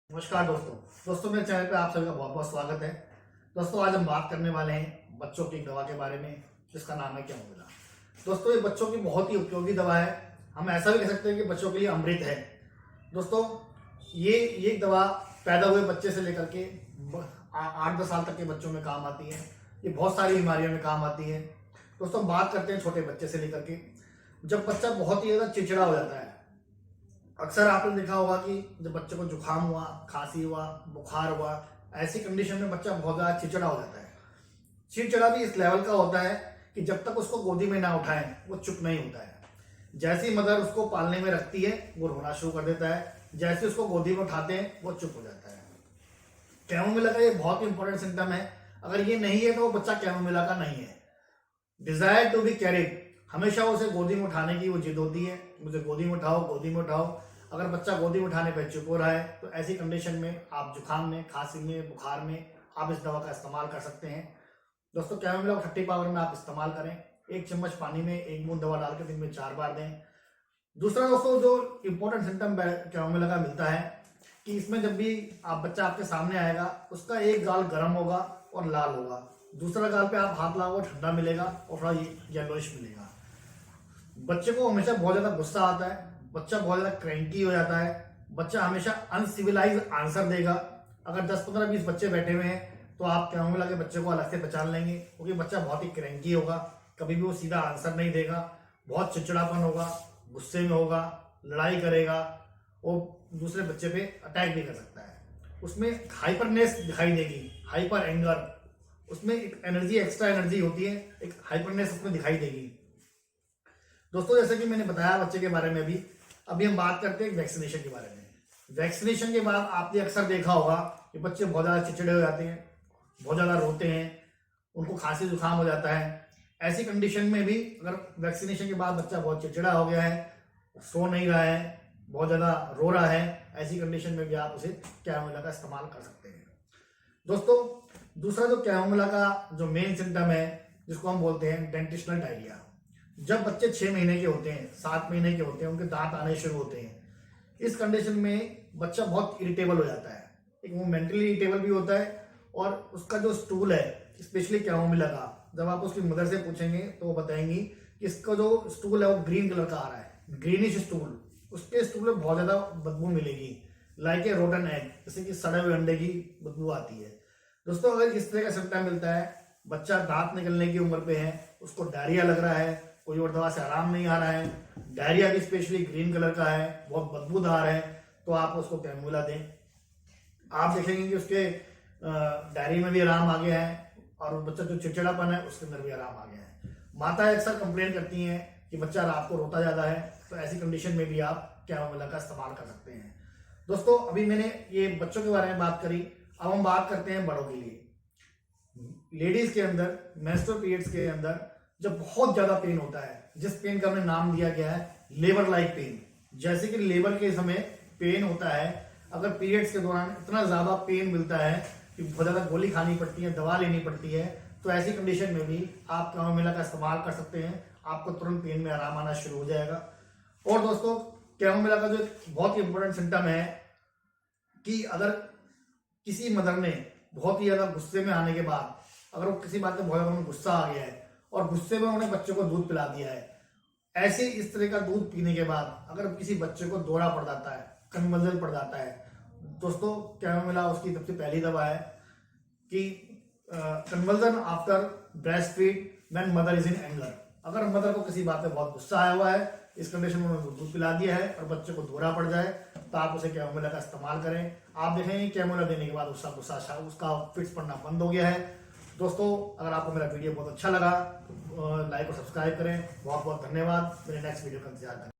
नमस्कार दोस्तों मेरे चैनल पे आप सभी का बहुत बहुत स्वागत है। दोस्तों आज हम बात करने वाले हैं बच्चों की दवा के बारे में जिसका नाम है कैमोमिला। दोस्तों ये बच्चों की बहुत ही उपयोगी दवा है। हम ऐसा भी कह सकते हैं कि बच्चों के लिए अमृत है। दोस्तों ये दवा पैदा हुए बच्चे से लेकर के 8-10 साल तक के बच्चों में काम आती है। ये बहुत सारी बीमारियों में काम आती है। दोस्तों हम बात करते हैं छोटे बच्चे से लेकर के जब बच्चा बहुत ही ज़्यादा चिड़चिड़ा हो जाता है। अक्सर आपने देखा होगा कि जब बच्चे को जुकाम हुआ, खांसी हुआ, बुखार हुआ, ऐसी कंडीशन में बच्चा बहुत ज़्यादा चिड़चिड़ा हो जाता है। चिड़चिड़ा भी इस लेवल का होता है कि जब तक उसको गोदी में ना उठाएं वो चुप नहीं होता है। जैसी मदर उसको पालने में रखती है वो रोना शुरू कर देता है, जैसे उसको गोदी में उठाते हैं वो चुप हो जाता है। कैमोमिला का ये बहुत ही इंपॉर्टेंट सिम्टम है। अगर ये नहीं है तो वो बच्चा कैमोमिला का नहीं है। डिजायर टू बी कैरिड, हमेशा उसे गोदी में उठाने की वो जिद होती है, मुझे गोदी में उठाओ, गोदी में उठाओ। अगर बच्चा गोदी में उठाने पर चुप हो रहा है तो ऐसी कंडीशन में आप जुकाम में, खांसी में, बुखार में आप इस दवा का इस्तेमाल कर सकते हैं। दोस्तों कैमोमिला को 30 पावर में आप इस्तेमाल करें। 1 चम्मच पानी में 1 बूंद दवा डाल के दिन में 4 बार दें। दूसरा दोस्तों जो इम्पोर्टेंट सिम्टम कैमोमिला का मिलता है कि इसमें जब भी बच्चा आपके सामने आएगा उसका एक गाल गर्म होगा और लाल होगा, दूसरा गाल पे आप हाथ लगाओ ठंडा मिलेगा और थोड़ा येलोइश मिलेगा। बच्चे को हमेशा बहुत ज्यादा गुस्सा आता है, बच्चा बहुत ज्यादा क्रैंकी हो जाता है, बच्चा हमेशा अनसिविलाइज आंसर देगा। अगर 10-15-20 बच्चे बैठे हुए हैं तो आप कैमोमिला के बच्चे को अलग से पहचान लेंगे क्योंकि बच्चा बहुत ही क्रैंकी होगा, कभी भी वो सीधा आंसर नहीं देगा, बहुत चिड़चिड़ापन होगा, गुस्से में होगा, लड़ाई करेगा, वो दूसरे बच्चे पे अटैक भी कर सकता है। उसमें हाइपरनेस दिखाई देगी, हाइपर एंगर, उसमें एक एनर्जी, एक्स्ट्रा एनर्जी होती है, एक हाइपरनेस उसमें दिखाई देगी। दोस्तों जैसे कि मैंने बताया बच्चे के बारे में, अभी हम बात करते हैं वैक्सीनेशन के बारे में। वैक्सीनेशन के बाद आपने अक्सर देखा होगा कि बच्चे बहुत ज़्यादा चिड़चिड़े हो जाते हैं, बहुत ज़्यादा रोते हैं, उनको खांसी जुकाम हो जाता है। ऐसी कंडीशन में भी अगर वैक्सीनेशन के बाद बच्चा बहुत चिड़चिड़ा हो गया है, सो नहीं रहा है, बहुत ज़्यादा रो रहा है, ऐसी कंडीशन में भी आप उसे कैमोमिला का इस्तेमाल कर सकते हैं। दोस्तों दूसरा जो कैमोमिला का जो मेन सिम्टम है जिसको हम बोलते हैं डेंटिशनल डायरिया। जब बच्चे 6 महीने के होते हैं, 7 महीने के होते हैं, उनके दांत आने शुरू होते हैं, इस कंडीशन में बच्चा बहुत इरिटेबल हो जाता है। एक वो मेंटली इरिटेबल भी होता है और उसका जो स्टूल है, स्पेशली कैमोमिला का, जब आप उसकी मदर से पूछेंगे तो वो बताएंगी कि इसका जो स्टूल है वो ग्रीन कलर का आ रहा है, ग्रीनिश स्टूल। उसके स्टूल में बहुत ज्यादा बदबू मिलेगी, लाइक ए रोटन एग, जैसे कि सड़े हुए अंडे की बदबू आती है। दोस्तों अगर इस तरह का सिम्टम मिलता है, बच्चा दांत निकलने की उम्र पे है, उसको डायरिया लग रहा है, कोई और दवा से आराम नहीं आ रहा है, डायरिया भी स्पेशली ग्रीन कलर का है, बहुत बदबूदार है, तो आप उसको कैमोमिला दें। आप देखेंगे कि उसके डायरी में भी आराम आ गया है और बच्चा जो चिड़चिड़ापन है उसके अंदर भी आराम आ गया है। माता अक्सर कंप्लेन करती हैं कि बच्चा रात को रोता ज्यादा है, तो ऐसी कंडीशन में भी आप कैमोमिला का इस्तेमाल कर सकते हैं। दोस्तों अभी मैंने ये बच्चों के बारे में बात करी, अब हम बात करते हैं बड़ों के लिए। लेडीज के अंदर मेंस्ट्रुअल पीरियड्स के अंदर जब बहुत ज्यादा पेन होता है, जिस पेन का हमने नाम दिया गया है लेबर लाइक पेन, जैसे कि लेबर के समय पेन होता है, अगर पीरियड्स के दौरान इतना ज्यादा पेन मिलता है कि बहुत ज्यादा गोली खानी पड़ती है, दवा लेनी पड़ती है, तो ऐसी कंडीशन में भी आप कैमोमिला का इस्तेमाल कर सकते हैं। आपको तुरंत पेन में आराम आना शुरू हो जाएगा। और दोस्तों कैमोमिला का जो बहुत ही इंपॉर्टेंट सिम्टम है कि अगर किसी मदर ने बहुत ही ज्यादा गुस्से में आने के बाद, अगर वो किसी बात में बहुत ज्यादा गुस्सा आ गया है और गुस्से में उन्होंने बच्चे को दूध पिला दिया है, ऐसे इस तरह का दूध पीने के बाद अगर किसी बच्चे को दौरा पड़ जाता है, कन्वर्जन पड़ जाता है, दोस्तों कैमोमिला उसकी सबसे पहली दवा है कि conversion after breast feed when mother is in anger. अगर मदर को किसी बात पे बहुत गुस्सा आया हुआ है, इस कंडीशन में उन्होंने दूध पिला दिया है और बच्चे को दौरा पड़ जाए, तो आप उसे कैमोमिला का इस्तेमाल करें। आप देखेंगे कैमोमिला देने के बाद उसका फिट्स पड़ना बंद हो गया है। दोस्तों अगर आपको मेरा वीडियो बहुत अच्छा लगा तो लाइक और सब्सक्राइब करें। बहुत बहुत धन्यवाद। मेरे नेक्स्ट वीडियो का इंतजार करें।